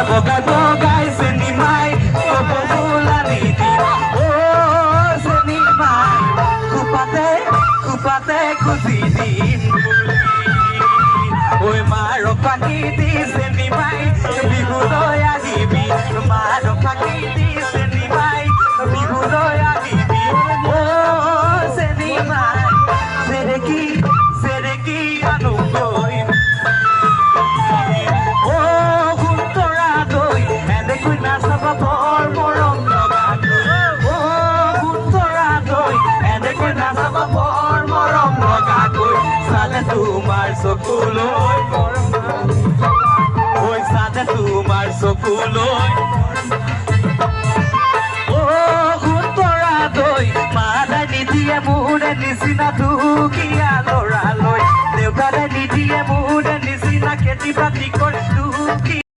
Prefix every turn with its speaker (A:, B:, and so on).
A: বগাই বগাই চেনি মাই কব বোলানি দিম চেনি মাই কুপাতে খুজি দিম ঐ মাৰ ফাঁকি দি চেনি মাই বিহুলৈ আহিবি মাৰ ফাঁকি দি চেনি মাই বিহুলৈ আহিবি চেনি মাই চেৰেকি আনো গৈ গুণতৰা দৈ এনেকৈ নাচাব বৰ মৰম লগাকৈ গুণতৰা দৈ এনেকৈ নাচাব বৰ মৰম লগাকৈ চালে তোমাৰ চকুলৈ ঐ চালে তোমাৰ চকুলৈ গুণতৰা দৈ মালে নিদিয়ে মোৰে নিচিনা দুখীয়া ল'ৰালৈ দেউতাৰে নিদিয়ে মোৰে নিচিনা খেতি বাতি কৰি